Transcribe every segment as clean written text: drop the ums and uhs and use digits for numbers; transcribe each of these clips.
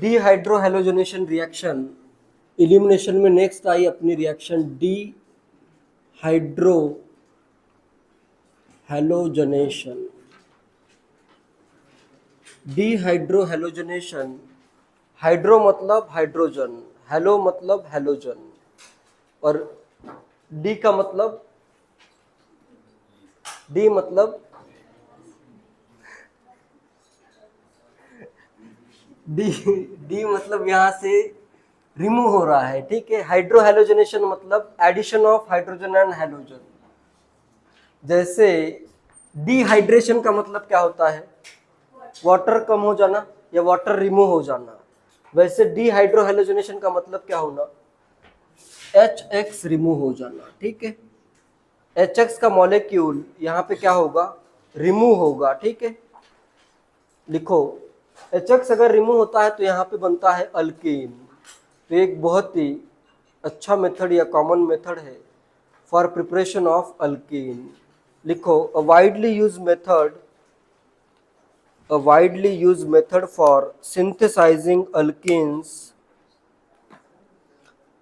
डीहाइड्रोहेलोजनेशन reaction, elimination में next I अपनी reaction D हाइड्रोहेलोजनेशन। डीहाइड्रोहेलोजनेशन, hydro मतलब हाइड्रोजन, हेलो मतलब हेलोजन, और डी का मतलब डी मतलब डी डी मतलब यहाँ से रिमूव हो रहा है, ठीक है। हाइड्रोहेलोजनेशन मतलब addition of hydrogen and halogen. जैसे डिहाइड्रेशन का मतलब क्या होता है, वाटर कम हो जाना या वाटर रिमूव हो जाना। वैसे डिहाइड्रोहेलोजनेशन का मतलब क्या होना, HX रिमूव हो जाना, ठीक है। HX का मॉलिक्यूल यहाँ पे क्या होगा, रिमूव होगा, ठीक है। लिखो HX अगर रिमूव होता है तो यहाँ पे बनता है अल्कीन। तो एक बहुत ही अच्छा मेथड या कॉमन मेथड है फॉर प्रिपरेशन ऑफ अल्कीन। लिखो अ widely used method for synthesizing alkenes,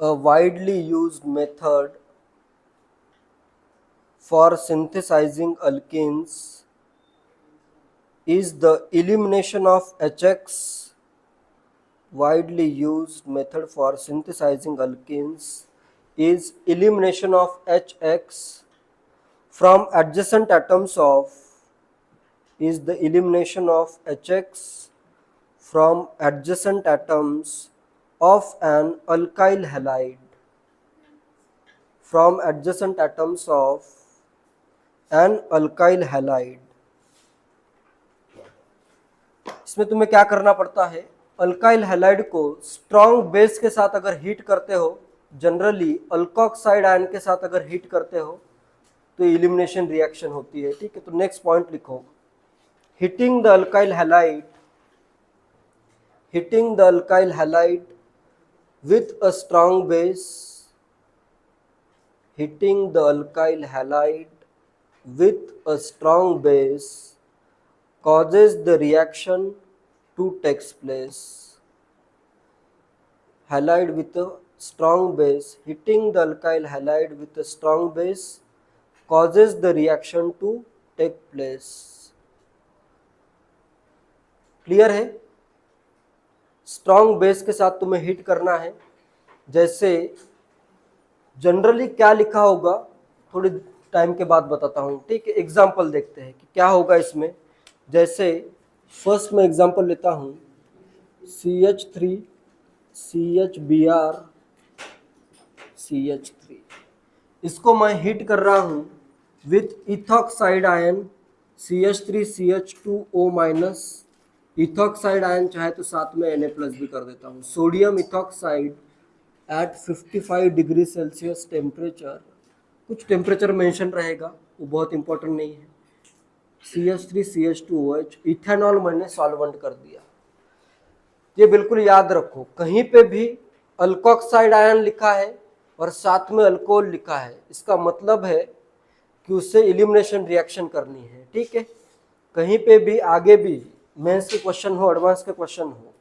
a widely used method for synthesizing alkenes is the elimination of HX. Widely used method for synthesizing alkenes is elimination of HX from adjacent atoms of is the elimination of HX from adjacent atoms of an alkyl halide, from adjacent atoms of an alkyl halide। इसमें तुम्हें क्या करना पड़ता है, alkyl halide को strong base के साथ अगर हीट करते हो, जनरली अल्कोक्साइड आयन के साथ अगर हीट करते हो तो इलिमिनेशन रिएक्शन होती है, ठीक है। तो नेक्स्ट पॉइंट लिखो, heating the alkyl halide with a strong base, heating the alkyl halide with a strong base causes the reaction to take place. Halide with a strong base, heating the alkyl halide with a strong base causes the reaction to take place. Clear है। Strong base के साथ तुम्हें heat करना है। जैसे generally क्या लिखा होगा थोड़ी टाइम के बाद बताता हूँ, ठीक है। एग्जाम्पल देखते हैं कि क्या होगा इसमें। जैसे फर्स्ट में एग्जाम्पल लेता हूँ, CH3 CHBr CH3, इसको मैं हीट कर रहा हूँ with ethoxide ion CH3 CH2O minus, ethoxide ion चाहे तो साथ में Na प्लस भी कर देता हूँ। Sodium ethoxide at 55 degree Celsius temperature, कुछ टेम्परेचर मेंशन रहेगा, वो बहुत इंपॉर्टेंट नहीं है। CH3 CH2OH, इथेनॉल मैंने सॉल्वेंट कर दिया। ये बिल्कुल याद रखो, कहीं पे भी अल्कोक्साइड आयन लिखा है और साथ में अल्कोहल लिखा है, इसका मतलब है कि उससे इलिमिनेशन रिएक्शन करनी है, ठीक है। कहीं पे भी आगे भी मेंस के क्वेश्चन हो, एडवांस के क्वेश्चन हो,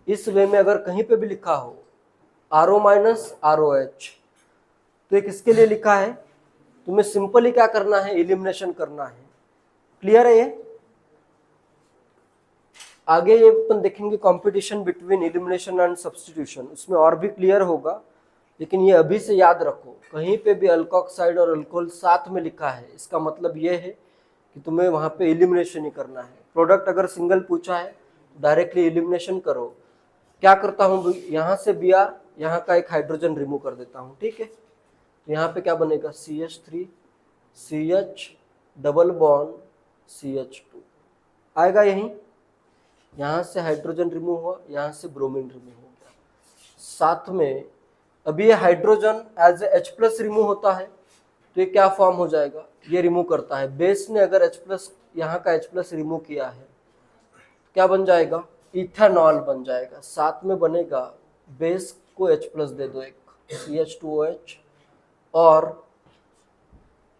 इस वे में अगर कहीं पे भी लिखा हो RO माइनस ROH, तो ये किसके लिए लिखा है, तुम्हें सिंपली क्या करना है, इलिमिनेशन करना है। क्लियर है ये। आगे ये अपन देखेंगे competition between elimination and substitution, उसमें और भी क्लियर होगा, लेकिन ये अभी से याद रखो, कहीं पे भी अल्कोक्साइड और अल्कोहल साथ में लिखा है, इसका मतलब ये है कि तुम्हें वहां पे इलिमिनेशन ही करना है। प्रोडक्ट अगर सिंगल पूछा है तो डायरेक्टली इलिमिनेशन करो। क्या करता हूँ, यहाँ से Br, यहाँ का एक हाइड्रोजन रिमूव कर देता हूँ, ठीक है। तो यहाँ पे क्या बनेगा, CH3 CH double bond CH2 आएगा यहीं, यहाँ से हाइड्रोजन रिमूव हुआ, यहाँ से ब्रोमीन रिमूव हो गया। साथ में अभी ये hydrogen as a H+ remove होता है, तो ये क्या फॉर्म हो जाएगा, ये रिमूव करता है। बेस ने अगर H+, यहाँ का H+ रिमूव किया है, क्या बन जाएगा, इथेनॉल बन जाएगा। साथ में बनेगा, बेस को H+ दे दो एक, CH2OH, और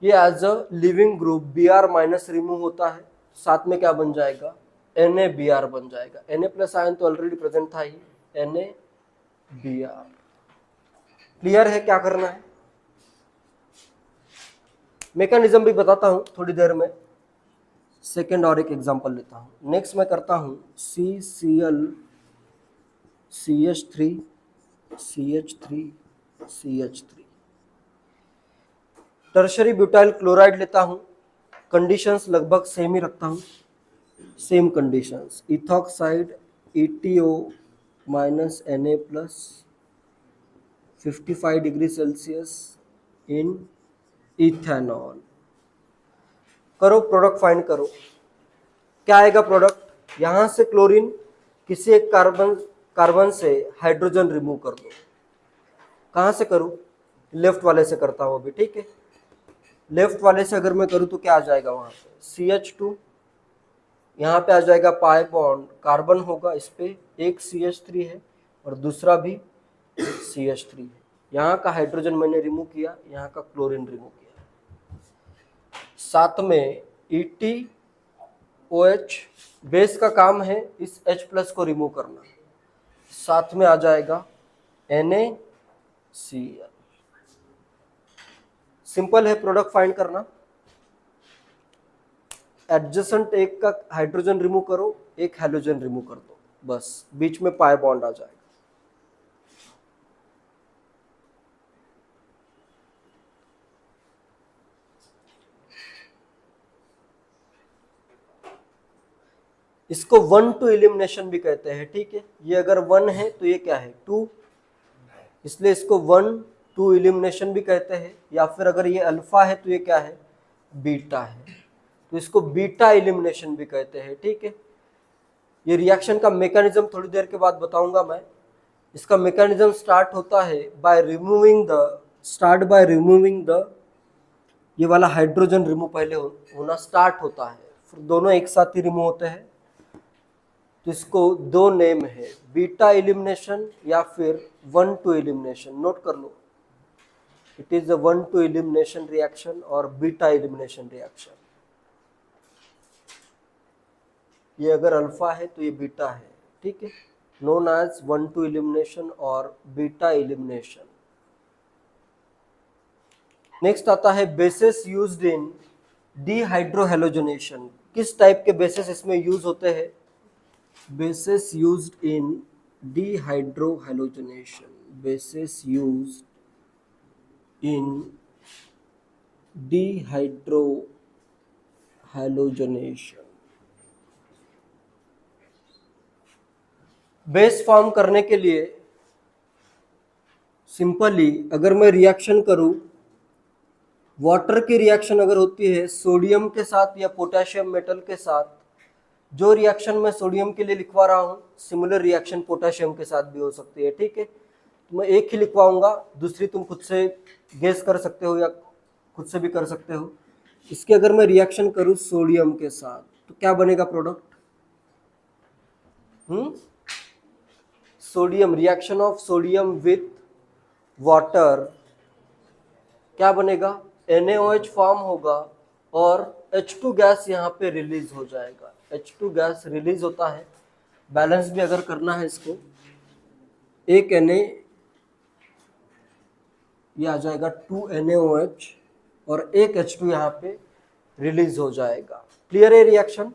ये as a leaving group Br- remove होता है, साथ में क्या बन जाएगा, NaBr बन जाएगा। Na प्लस आयन तो ऑलरेडी प्रेजेंट था ही, NaBr। क्लियर है क्या करना है? मैकेनिज्म भी बताता हूं थोड़ी देर में। सेकेंड और एक एग्जांपल लेता हूं। नेक्स्ट मैं करता हूं CCl CH3 CH3 CH3। Tertiary butyl chloride लेता हूं, कंडीशंस लगभग सेम ही रखता हूं, same conditions. Ethoxide ETO minus Na plus 55 degree Celsius in ethanol. करो प्रोडक्ट फाइंड करो। क्या आएगा प्रोडक्ट? यहां से क्लोरीन, किसी एक कार्बन से हाइड्रोजन रिमूव कर दो। कहां से करूं? लेफ्ट वाले से करता हूं अभी, ठीक है। लेफ्ट वाले से अगर मैं करूं तो क्या आ जाएगा वहां पे? CH2, यहाँ पे आ जाएगा पाई बॉन्ड, कार्बन होगा, इस पे एक CH3 है और दूसरा भी CH3 है। यहाँ का हाइड्रोजन मैंने रिमूव किया, यहाँ का क्लोरीन रिमूव किया, साथ में ETOH। बेस का काम है इस H प्लस को रिमूव करना, साथ में आ जाएगा NaCl। सिंपल है प्रोडक्ट फाइंड करना। एडजेसेंट एक का हाइड्रोजन रिमूव करो, एक हैलोजन रिमूव कर दो, बस बीच में पाई बॉन्ड आ जाएगा। इसको 1-2 एलिमिनेशन भी कहते हैं, ठीक है। ये अगर 1 है तो ये क्या है? 2, इसलिए इसको 1-2 एलिमिनेशन भी कहते हैं। या फिर अगर ये अल्फा है तो ये क्या है? बीटा है, तो इसको बीटा एलिमिनेशन भी कहते हैं, ठीक है। ये रिएक्शन का मैकेनिज्म थोड़ी देर के बाद बताऊंगा मैं। इसका मैकेनिज्म स्टार्ट होता है बाय रिमूविंग द ये वाला हाइड्रोजन रिमूव पहले होना स्टार्ट होता है, फिर दोनों एक साथ ही रिमूव होते हैं। तो इसको दो नेम है, बीटा एलिमिनेशन या फिर 1-2 एलिमिनेशन। नोट कर लो, it is a 1-2 elimination reaction और बीटा एलिमिनेशन रिएक्शन। ये अगर अल्फा है तो ये बीटा है, ठीक है। नोन एज 1-2 एलिमिनेशन और बीटा एलिमिनेशन। नेक्स्ट आता है बेसिस यूज्ड इन डिहाइड्रोहेलोजनेशन। किस टाइप के बेसिस इसमें यूज होते हैं? Basis used in dehydrohalogenation, basis used in dehydrohalogenation. Base form करने के लिए सिंपली अगर मैं रिएक्शन करूं, वाटर की रिएक्शन अगर होती है सोडियम के साथ या पोटेशियम मेटल के साथ, जो रिएक्शन मैं सोडियम के लिए लिखवा रहा हूं, सिमिलर रिएक्शन पोटेशियम के साथ भी हो सकती है, ठीक है। तो मैं एक ही लिखवाऊंगा, दूसरी तुम खुद से गेस कर सकते हो या खुद से भी कर सकते हो। इसके अगर मैं रिएक्शन करूं सोडियम के साथ तो क्या बनेगा product? Sodium, reaction of sodium with water, क्या बनेगा? NaOH फॉर्म होगा और H2 गैस यहाँ पे रिलीज हो जाएगा। H2 गैस रिलीज होता है। बैलेंस भी अगर करना है इसको, एक Na, ये आ जाएगा 2 NaOH और एक H2 यहाँ पे रिलीज हो जाएगा। क्लियर है रिएक्शन?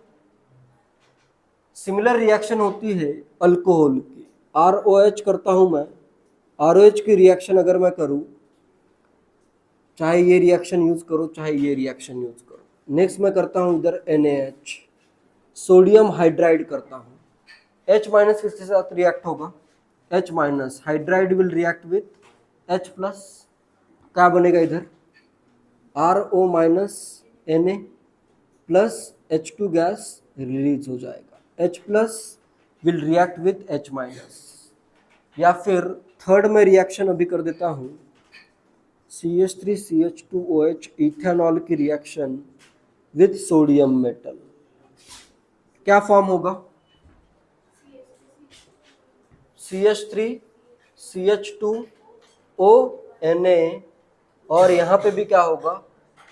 सिमिलर रिएक्शन होती है अल्कोहल की। ROH करता हूं मैं, ROH की रिएक्शन अगर मैं करूं, चाहे ये रिएक्शन यूज करो चाहे ये रिएक्शन यूज करो। नेक्स्ट मैं करता हूं इधर NaH, सोडियम हाइड्राइड करता हूं। H माइनस किसके साथ रिएक्ट होगा? H minus, hydride will react with H plus, क्या बनेगा इधर? RO minus Na plus H2 gas release हो जाएगा। H plus will react with H minus. या फिर थर्ड में रिएक्शन अभी कर देता हूं, CH3CH2OH इथेनॉल की रिएक्शन विथ सोडियम मेटल, क्या फॉर्म होगा? CH3CH2ONa और यहाँ पे भी क्या होगा?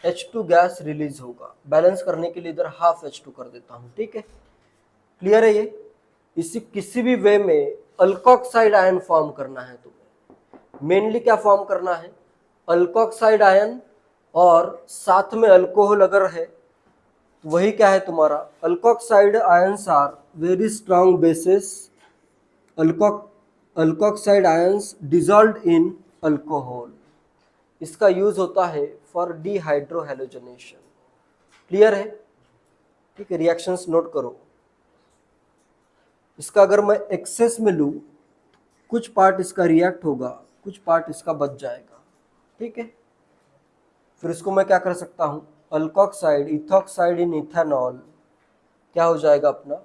H2 गैस रिलीज होगा। बैलेंस करने के लिए इधर हाफ H2 कर देता हूँ, ठीक है। क्लियर है ये? इसी किसी भी वे में अल्कोक्साइड आयन फॉर्म करना है तुम्हें, मेनली क्या फॉर्म करना है, अल्कोक्साइड आयन, और साथ में अल्कोहल अगर है तो वही क्या है तुम्हारा, alkoxide ions are very strong bases, alkoxide ions dissolved in alcohol. इसका यूज होता है फॉर डिहाइड्रोहैलोजनेशन। क्लियर है? ठीक है, रिएक्शंस नोट करो। इसका अगर मैं एक्सेस में लूँ, कुछ पार्ट इसका रिएक्ट होगा, कुछ पार्ट इसका बच जाएगा। ठीक है, फिर इसको मैं क्या कर सकता हूँ, अल्कोक्साइड इथोक्साइड इन इथेनॉल क्या हो जाएगा अपना,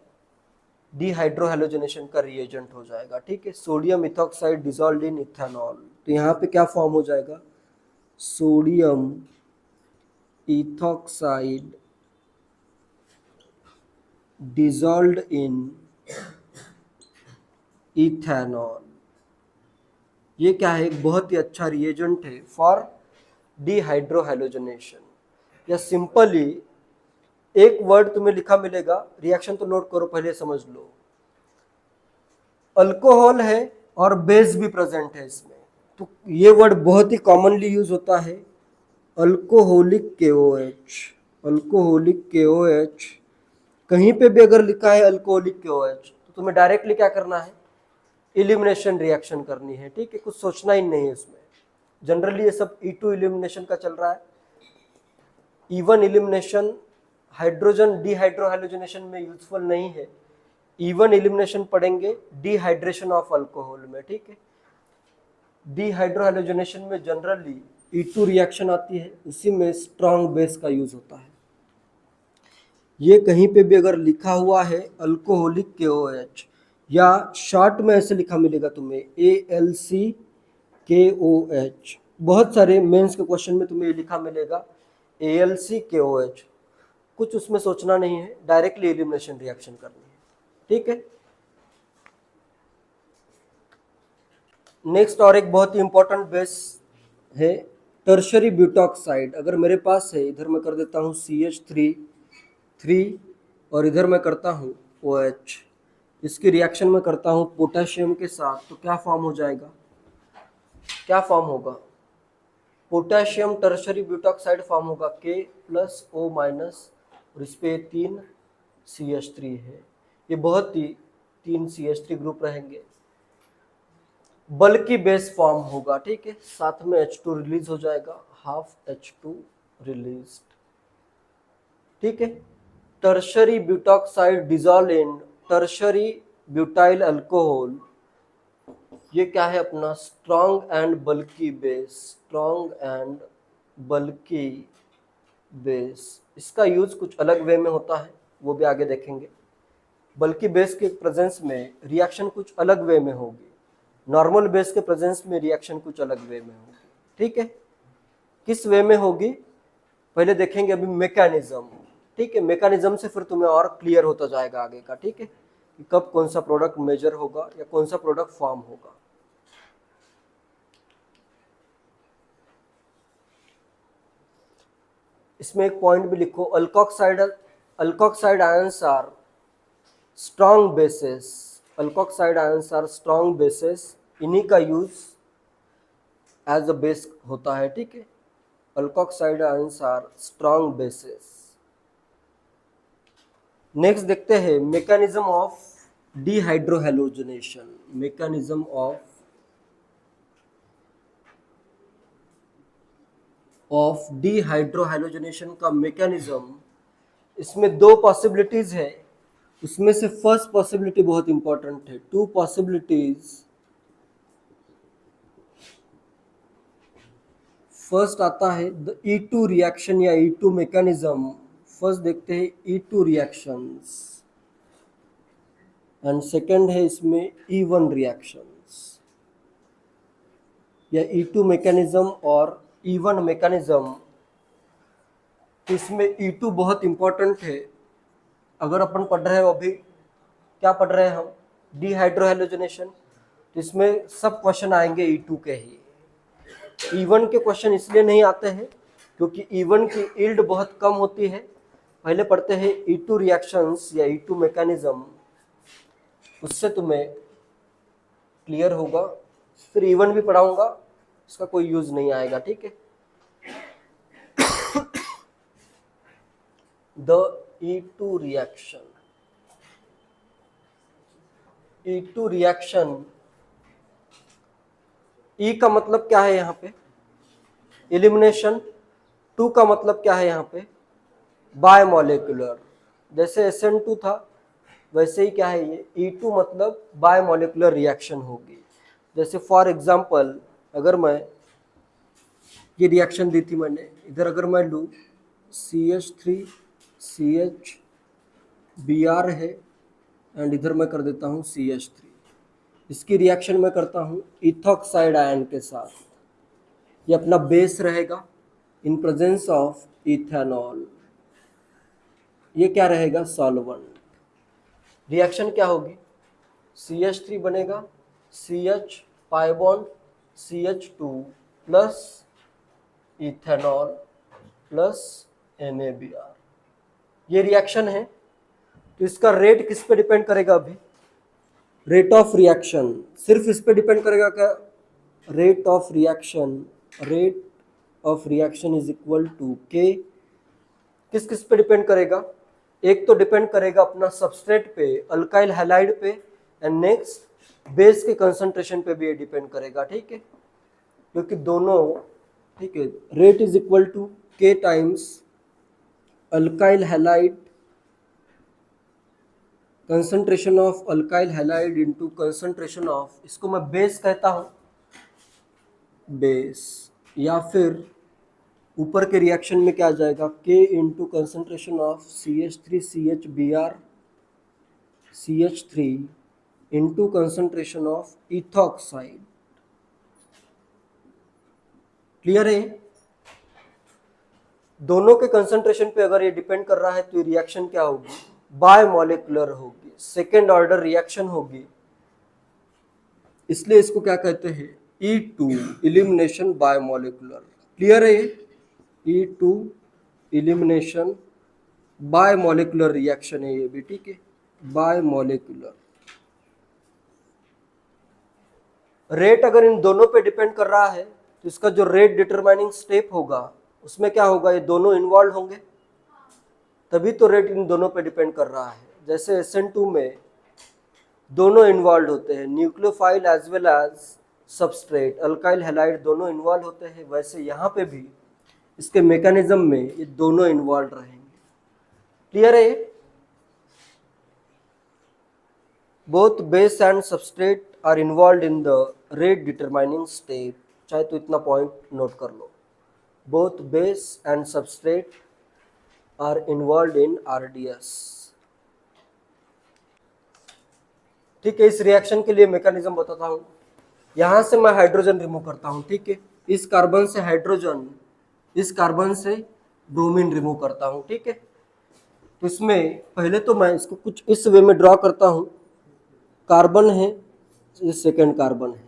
डिहाइड्रोहैलोजनेशन का रिएजेंट हो जाएगा। ठीक है, सोडियम इथोक्साइड डिसॉल्व्ड इन इथेनॉल, तो यहाँ पे क्या फॉर्म हो जाएगा, सोडियम इथोक्साइड डिसॉल्व्ड इन इथेनॉल। ये क्या है, एक बहुत ही अच्छा रिएजेंट है फॉर डिहाइड्रोहैलोजनेशन। या सिंपली एक वर्ड तुम्हें लिखा मिलेगा, रिएक्शन तो नोट करो, पहले समझ लो। अल्कोहल है और बेस भी प्रेजेंट है इसमें, तो ये वर्ड बहुत ही कॉमनली यूज होता है, अल्कोहलिक KOH। अल्कोहलिक KOH, कहीं पे भी अगर लिखा है अल्कोहलिक KOH तो तुम्हें डायरेक्टली क्या करना है, इलिमिनेशन रिएक्शन करनी है। ठीक है, कुछ सोचना ही नहीं है इसमें। जनरली ये सब E2 इलिमिनेशन का चल रहा है। E1 इलिमिनेशन हाइड्रोजन डिहाइड्रोहैलोजनेशन में यूजफुल नहीं है। E1 इलिमिनेशन पढ़ेंगे डिहाइड्रेशन ऑफ अल्कोहल में। ठीक है, डिहाइड्रोहैलोजनेशन में जनरली E2 रिएक्शन आती है, उसी में स्ट्रॉन्ग बेस का यूज होता है। ये कहीं पे भी अगर लिखा हुआ है अल्कोहलिक KOH, या शॉर्ट में ऐसे लिखा मिलेगा तुम्हें AlCKOH, बहुत सारे मेंस के क्वेश्चन में तुम्हें लिखा मिलेगा AlCKOH, कुछ उसमें सोचना नहीं है, डायरेक्टली एलिमिनेशन रिएक्शन करनी है। ठीक है, नेक्स्ट और एक बहुत ही इंपॉर्टेंट बेस है टर्शरी ब्यूटॉक्साइड। अगर मेरे पास है, इधर मैं कर देता हूँ CH3 और इधर मैं करता हूँ OH, इसकी रिएक्शन में करता हूँ पोटेशियम के साथ, तो क्या फॉर्म हो जाएगा, क्या फॉर्म होगा, पोटेशियम टर्शरी ब्यूटॉक्साइड फॉर्म होगा K+O- और इस पे 3 CH3 है। ये बहुत ही 3 CH3 ग्रुप रहेंगे, बल्कि बेस फॉर्म होगा। ठीक है, साथ में H2 रिलीज हो जाएगा, हाफ H2 रिलीज। ठीक है, tertiary butoxide dissolve in tertiary butyl alcohol, ये क्या है अपना, strong and bulky base, strong and bulky base. इसका यूज कुछ अलग वे में होता है, वो भी आगे देखेंगे। बल्कि बेस के प्रेजेंस में रिएक्शन कुछ अलग वे में होगी, नॉर्मल बेस के प्रेजेंस में रिएक्शन कुछ अलग वे में होगी। ठीक है, किस वे में होगी पहले देखेंगे, अभी मैकेनिज्म। ठीक है, मैकेनिज्म से फिर तुम्हें और क्लियर होता जाएगा आगे का। ठीक है, कि कब कौन सा प्रोडक्ट मेजर होगा या कौन सा प्रोडक्ट फॉर्म होगा। इसमें एक पॉइंट भी लिखो, alkoxide ions are strong bases, alkoxide ions are strong bases, इन्हीं का यूज एज अ बेस होता है। ठीक है, alkoxide ions are strong bases. Next देखते हैं mechanism of dehydrohalogenation. Mechanism of dehydrohalogenation का मैकेनिज्म, इसमें 2 पॉसिबिलिटीज है, उसमें से फर्स्ट पॉसिबिलिटी बहुत इंपॉर्टेंट है। 2 पॉसिबिलिटीज, फर्स्ट आता है द E2 रिएक्शन या E2 मैकेनिज्म। फर्स्ट देखते हैं E2 रिएक्शंस, एंड सेकंड है इसमें E1 रिएक्शंस। या E2 मैकेनिज्म और E1 मैकेनिज्म, इसमें E2 बहुत इंपॉर्टेंट है। अगर अपन पढ़ रहे हो, अभी क्या पढ़ रहे हैं हम, डिहाइड्रोहैलोजनेशन, तो इसमें सब क्वेश्चन आएंगे E2 के ही। E1 के क्वेश्चन इसलिए नहीं आते हैं क्योंकि E1 की यील्ड बहुत कम होती है। पहले पढ़ते हैं E2 रिएक्शंस या E2 मैकेनिज्म, उससे तुम्हें क्लियर होगा। फिर इवन भी पढ़ाऊंगा, इसका कोई यूज नहीं आएगा, ठीक है। The E2 reaction, E2 reaction, E का मतलब क्या है यहाँ पे? एलिमिनेशन। 2 का मतलब क्या है यहाँ पे? बायोमोलिकुलर। जैसे SN2 था वैसे ही क्या है ये E2 मतलब बायोमोलिकुलर रिएक्शन होगी। जैसे फॉर एग्जांपल अगर मैं ये रिएक्शन दी थी मैंने, इधर अगर मैं लूँ CH3 CH Br है एंड इधर मैं कर देता हूँ CH3, इसकी रिएक्शन मैं करता हूँ इथॉक्साइड आयन के साथ, ये अपना बेस रहेगा इन प्रेजेंस ऑफ इथेनॉल, ये क्या रहेगा? सॉल्वेंट। रिएक्शन क्या होगी? CH3 बनेगा, CH pi bond CH2 plus ethanol plus NaBr, ये रिएक्शन है। तो इसका रेट किस पे डिपेंड करेगा? अभी रेट ऑफ रिएक्शन सिर्फ इस पे डिपेंड करेगा क्या? Rate of reaction, rate of reaction is equal to K। किस किस पे डिपेंड करेगा? एक तो डिपेंड करेगा अपना सबस्ट्रेट पे, अल्काइल हैलाइड पे, एंड नेक्स्ट बेस के कंसंट्रेशन पे भी ये डिपेंड करेगा, ठीक है। क्योंकि दोनों, ठीक है, rate is equal to K times alkyl halide, concentration of alkyl halide into concentration of, इसको मैं बेस कहता हूं, बेस, या फिर ऊपर के रिएक्शन में क्या आ जाएगा? K into concentration of CH3 CHBr CH3 into concentration of ethoxide. Clear है? दोनों के कंसंट्रेशन पे अगर ये डिपेंड कर रहा है तो ये रिएक्शन क्या होगी? बायोमोलिकुलर होगी, सेकेंड ऑर्डर रिएक्शन होगी, इसलिए इसको क्या कहते हैं? E2 elimination biomolecular. क्लियर है? E2 इलिमिनेशन बायोमोलिकुलर रिएक्शन है ये भी, ठीक है, बायोमोलिकुलर। रेट अगर इन दोनों पे डिपेंड कर रहा है तो इसका जो रेट डिटरमाइनिंग स्टेप होगा उसमें क्या होगा? ये दोनों इन्वॉल्व होंगे, तभी तो रेट इन दोनों पे डिपेंड कर रहा है। जैसे SN2 में दोनों इन्वॉल्व होते हैं, nucleophile as well as substrate, alkyl halide दोनों इन्वॉल्व होते हैं, वैसे यहाँ पे भी इसके मैकेनिज्म में ये दोनों इन्वॉल्व रहेंगे। क्लियर है? Both base and substrate are involve in the rate determining step. चाहे तो इतना पॉइंट नोट कर लो, both base and substrate are involve in RDS। ठीक है, इस रिएक्शन के लिए मैकेनिज्म बताता हूँ। यहाँ से मैं हाइड्रोजन रिमूव करता हूँ, ठीक है, इस कार्बन से हाइड्रोजन, इस कार्बन से ब्रोमीन रिमूव करता हूँ, ठीक है। तो इसमें पहले तो मैं इसको कुछ इस वे में ड्रॉ करता हूँ। कार्बन है, ये सेकेंड कार्बन है,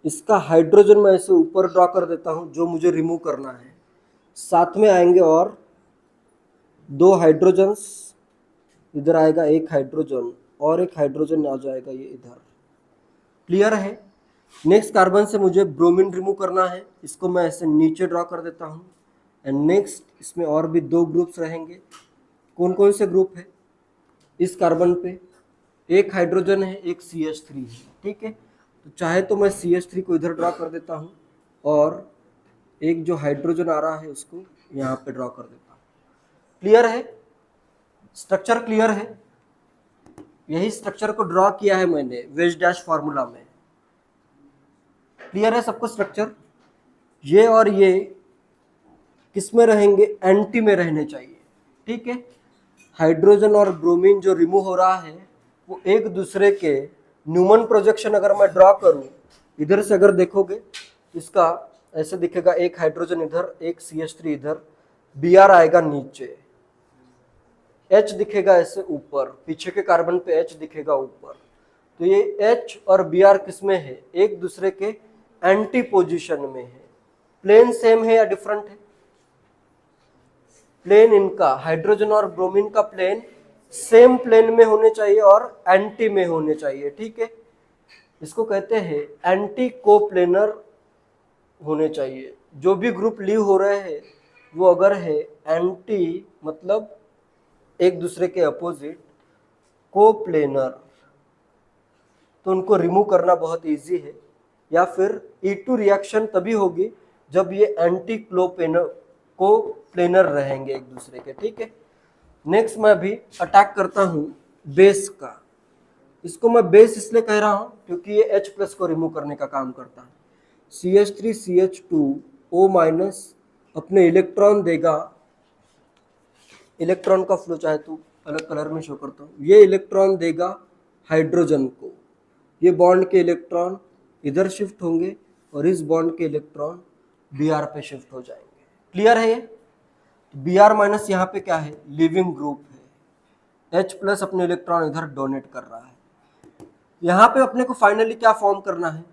इसका हाइड्रोजन मैं इसे ऊपर ड्रॉ कर देता हूँ जो मुझे रिमूव करना है। साथ में आएंगे और दो हाइड्रोजन्स, इधर आएगा एक हाइड्रोजन और एक हाइड्रोजन आ जाएगा ये इधर। क्लियर है? नेक्स्ट कार्बन से मुझे ब्रोमीन रिमूव करना है, इसको मैं ऐसे नीचे ड्रॉ कर देता हूँ। एंड नेक्स्ट इसमें और भी दो ग्रुप्स रहेंगे। कौन कौन से ग्रुप है? इस कार्बन पे एक हाइड्रोजन है, एक CH3 है, ठीक है। तो चाहे तो मैं CH3 को इधर ड्रॉ कर देता हूँ और एक जो हाइड्रोजन आ रहा है उसको यहाँ पे ड्रॉ कर देता हूँ। क्लियर है? स्ट्रक्चर क्लियर है? यही स्ट्रक्चर को ड्रॉ किया है मैंने वेज डैश फार्मूला में। क्लियर है सबको स्ट्रक्चर? ये और ये किस में रहेंगे? एंटी में रहने चाहिए, ठीक है। हाइड्रोजन और ब्रोमीन जो रिमूव हो रहा है वो एक दूसरे के न्यूमन प्रोजेक्शन अगर मैं ड्रॉ करूं, इधर से अगर देखोगे इसका ऐसे दिखेगा, एक हाइड्रोजन इधर, एक CH3 इधर, Br आएगा नीचे, H दिखेगा ऐसे ऊपर, पीछे के कार्बन पे H दिखेगा ऊपर। तो ये H और Br किस में है? एक दूसरे के एंटी पोजीशन में है। प्लेन सेम है या डिफरेंट है? प्लेन इनका हाइड्रोजन और ब्रोमीन का प्लेन सेम प्लेन में होने चाहिए और एंटी में होने चाहिए, ठीक है। इसको कहते हैं एंटी कोप्लेनर होने चाहिए। जो भी ग्रुप लीव हो रहे हैं वो अगर है एंटी मतलब एक दूसरे के अपोजिट, कोप्लेनर, तो उनको रिमूव करना बहुत इजी है। या फिर E2 रिएक्शन तभी होगी जब ये एंटी कोप्लेनर रहेंगे एक दूसरे के, ठीक है। नेक्स्ट मैं अभी अटैक करता हूं बेस का। इसको मैं बेस इसलिए कह रहा हूं क्योंकि ये H+ को रिमूव करने का काम करता है। CH3CH2O- अपने इलेक्ट्रॉन देगा, इलेक्ट्रॉन का फ्लो चाहे तो अलग कलर में शो करता हूँ, ये इलेक्ट्रॉन देगा हाइड्रोजन को। ये बॉन्ड के इलेक्ट्रॉन इधर शिफ्ट होंगे और इस बॉन्ड के इलेक्ट्रॉन Br पे शिफ्ट हो जाएंगे। क्लियर है ये? Br- यहाँ पे क्या है, लिविंग ग्रुप है। H+ अपने इलेक्ट्रॉन इधर डोनेट कर रहा है। यहाँ पे अपने को फाइनली क्या फॉर्म करना है,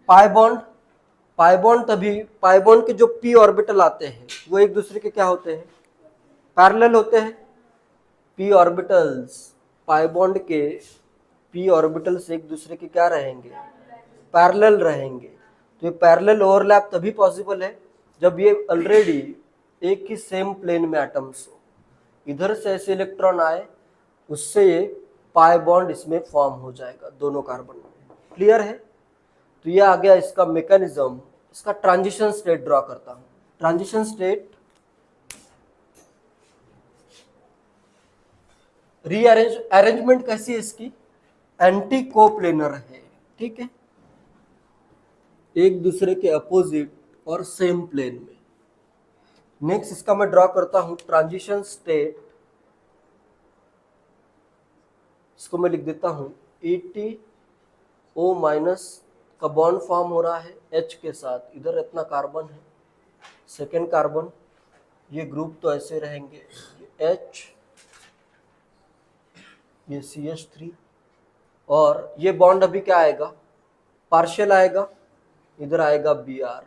पाई बॉन्ड। पाई बॉन्ड तभी, पाई बॉन्ड के जो p ऑर्बिटल आते हैं वो एक दूसरे के क्या होते हैं, पैरेलल होते हैं। p ऑर्बिटल्स, पाई बॉन्ड के p ऑर्बिटल्स एक दूसरे के क्या रहेंगे, पैरेलल रहेंगे। तो ये पैरेलल ओवरलैप तभी पॉसिबल है जब ये ऑलरेडी एक ही सेम प्लेन में एटम्स हो। इधर से ऐसे इलेक्ट्रॉन आए, उससे ये पाई बॉन्ड इसमें फॉर्म हो जाएगा दोनों कार्बन में। क्लियर है? तो ये आ गया इसका मैकेनिज्म। इसका ट्रांजिशन स्टेट ड्रॉ करता हूं। ट्रांजिशन स्टेट रीअरेंज, अरेंजमेंट कैसी है इसकी, एंटी कोप्लेनर है, ठीक है, एक दूसरे के अपोजिट और सेम प्लेन में। नेक्स्ट इसका मैं ड्रॉ करता हूं ट्रांजिशन स्टेट। इसको मैं लिख देता हूं EtO- का बॉन्ड फॉर्म हो रहा है H के साथ। इधर इतना कार्बन है, सेकेंड कार्बन, ये ग्रुप तो ऐसे रहेंगे, ये H, ये CH3, और ये बॉन्ड अभी क्या आएगा, पार्शियल आएगा, इधर आएगा Br।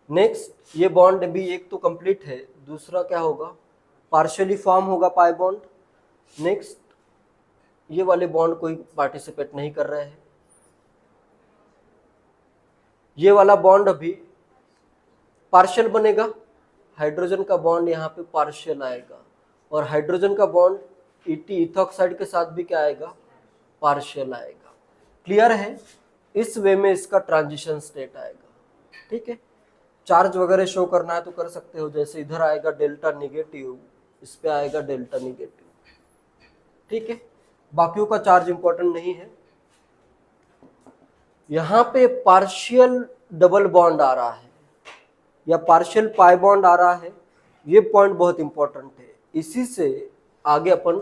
नेक्स्ट ये बॉन्ड अभी एक तो कंप्लीट है, दूसरा क्या होगा, पार्शियली फॉर्म होगा पाई बॉन्ड। नेक्स्ट ये वाले बॉन्ड कोई पार्टिसिपेट नहीं कर रहे हैं, ये वाला बॉन्ड अभी पार्शियल बनेगा, हाइड्रोजन का बॉन्ड यहाँ पे पार्शियल आएगा, और हाइड्रोजन का बॉन्ड इथॉक्साइड के साथ भी क्या आएगा, पार्शियल आएगा। क्लियर है? इस वे में इसका ट्रांजिशन स्टेट आएगा, ठीक है। चार्ज वगैरह शो करना है तो कर सकते हो, जैसे इधर आएगा डेल्टा निगेटिव, इस पे आएगा डेल्टा निगेटिव, ठीक है। बाकियों का चार्ज इंपॉर्टेंट नहीं है। यहाँ पे पार्शियल डबल बॉन्ड आ रहा है या पार्शियल पाई बॉन्ड आ रहा है, ये पॉइंट बहुत इंपॉर्टेंट है। इसी से आगे अपन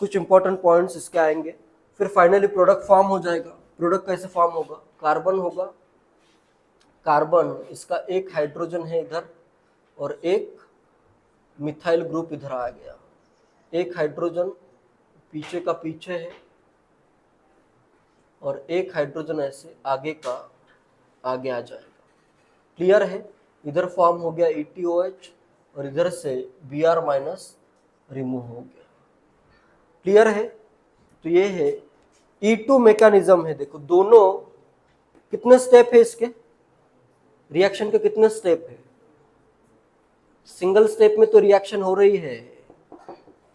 कुछ इंपॉर्टेंट पॉइंट्स इसके आएंगे। फिर फाइनली प्रोडक्ट फॉर्म हो जाएगा। प्रोडक्ट कैसे फॉर्म होगा, कार्बन होगा, कार्बन इसका एक हाइड्रोजन है इधर और एक मिथाइल ग्रुप इधर आ गया, एक हाइड्रोजन पीछे का पीछे है और एक हाइड्रोजन ऐसे आगे का आगे आ जाएगा। क्लियर है? इधर फॉर्म हो गया EtOH और इधर से Br- रिमूव हो गया। क्लियर है? तो ये है E2 मैकेनिज्म है। देखो दोनों कितने स्टेप है इसके, रिएक्शन के कितने स्टेप है, सिंगल स्टेप में तो रिएक्शन हो रही है।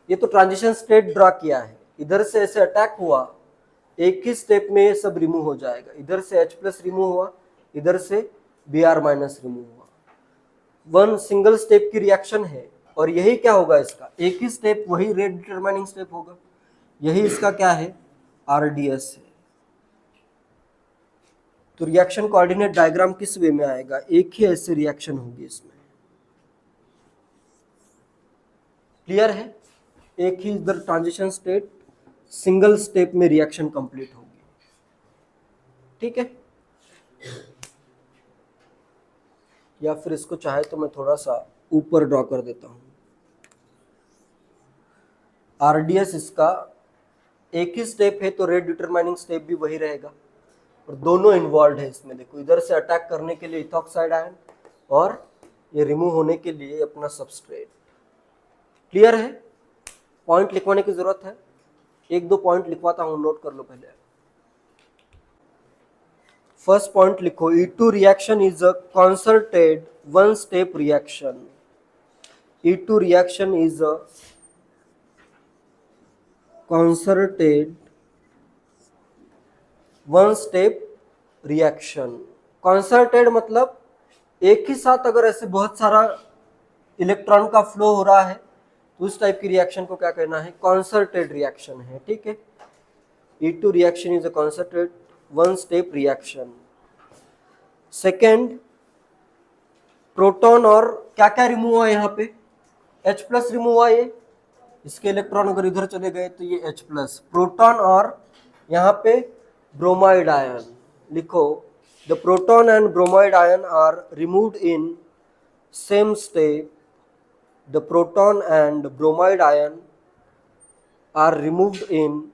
ये तो ट्रांजिशन स्टेट ड्रॉ किया है, इधर से ऐसे अटैक हुआ, एक ही स्टेप में ये सब रिमूव हो जाएगा। इधर से H+ रिमूव हुआ, इधर से Br- रिमूव हुआ। वन सिंगल स्टेप की रिएक्शन है और यही क्या होगा इसका, एक ही स्टेप, वही रेट डिटरमाइनिंग स्टेप होगा। यही इसका क्या है, RDS है। तो रिएक्शन कोऑर्डिनेट डायग्राम किस वे में आएगा, एक ही ऐसे रिएक्शन होगी इसमें। क्लियर है? एक ही इधर ट्रांजिशन स्टेट, सिंगल स्टेप में रिएक्शन कंप्लीट होगी, ठीक है। या फिर इसको चाहे तो मैं थोड़ा सा ऊपर ड्रॉ कर देता हूं। RDS इसका एक ही स्टेप है तो रेट डिटरमाइनिंग स्टेप भी वही रहेगा और दोनों इन्वॉल्व है इसमें। देखो इधर से अटैक करने के लिए इथॉक्साइड आयन और ये रिमूव होने के लिए अपना सबस्ट्रेट। क्लियर है? पॉइंट लिखवाने की जरूरत है, एक दो पॉइंट लिखवाता हूं, नोट कर लो पहले। फर्स्ट पॉइंट लिखो, E2 reaction is a concerted one step reaction. E2 reaction is a concerted one step reaction. concerted मतलब एक ही साथ अगर ऐसे बहुत सारा इलेक्ट्रॉन का फ्लो हो रहा है तो उस टाइप की रिएक्शन को क्या कहना है, concerted रिएक्शन है, ठीक है। E2 reaction is a concerted one step reaction. Second, proton और क्या क्या रिमूव हुआ यहाँ पे, H+ रिमूव हुआ, ये इसके इलेक्ट्रॉन अगर इधर चले गए तो ये H+, प्रोटॉन और यहाँ पे ब्रोमाइड आयन लिखो, the proton and bromide ion are removed in same step, the proton and bromide ion are removed in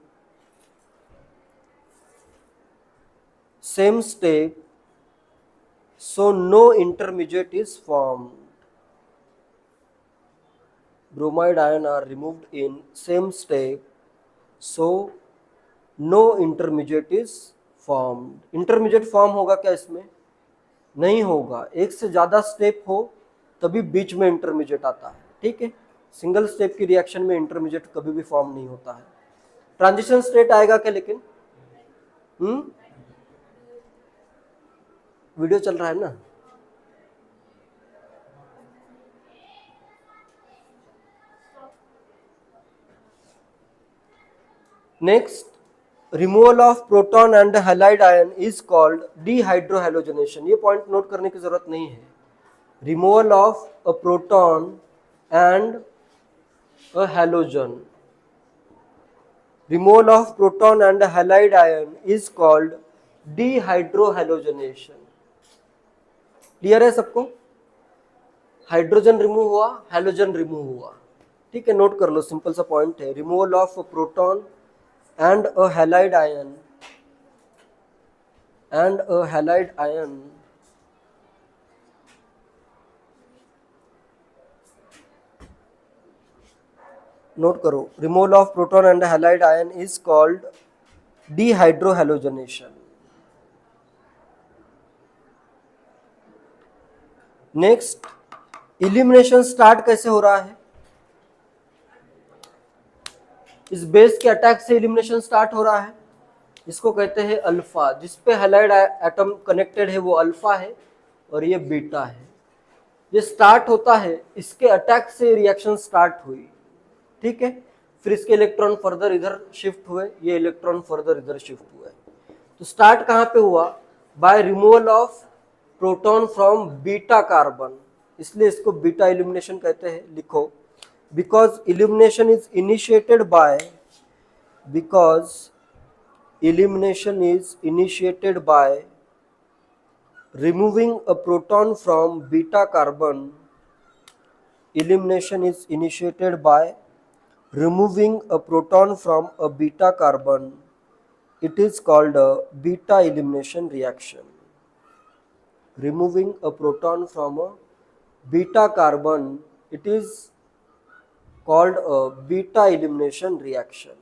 same step, so no intermediate is formed. Bromide ion are removed in same step, so no intermediate is formed. Intermediate form होगा क्या इसमें, नहीं होगा, एक से ज़्यादा step हो तभी बीच में इंटरमीडिएट आता है, ठीक है। सिंगल स्टेप की रिएक्शन में इंटरमीडिएट कभी भी फॉर्म नहीं होता है। ट्रांजिशन स्टेट आएगा क्या लेकिन, वीडियो चल रहा है ना। Next, removal of proton and halide ion is called dehydrohalogenation. ये पॉइंट नोट करने की जरूरत नहीं है। Removal of a proton and a halogen, removal of proton and halide ion is called dehydrohalogenation. Clear है सबको, हाइड्रोजन रिमूव हुआ, halogen remove हुआ, ठीक है, नोट कर लो, सिंपल सा पॉइंट है। Removal of proton and a halide ion note करो, removal of proton and halide ion is called dehydrohalogenation. Next, elimination start कैसे हो रहा है, इस बेस के अटैक से इलिमिनेशन स्टार्ट हो रहा है, इसको कहते हैं अल्फा। जिस पे हैलाइड एटम कनेक्टेड है वो अल्फा है और ये बीटा है। ये स्टार्ट होता है, इसके अटैक से रिएक्शन स्टार्ट हुई, ठीक है। फिर इसके इलेक्ट्रॉन फर्दर इधर शिफ्ट हुए, ये इलेक्ट्रॉन फर्दर इधर शिफ्ट हुए। तो स्टार्ट कहाँ पे हुआ, by removal of proton from beta carbon, इसलिए इसको बीटा इल्यूमिनेशन कहते हैं। लिखो, because elimination is initiated by removing a proton from beta carbon. Elimination is initiated by removing a proton from a beta carbon. It is called a beta elimination reaction. Removing a proton from a beta carbon, it is called a beta elimination reaction.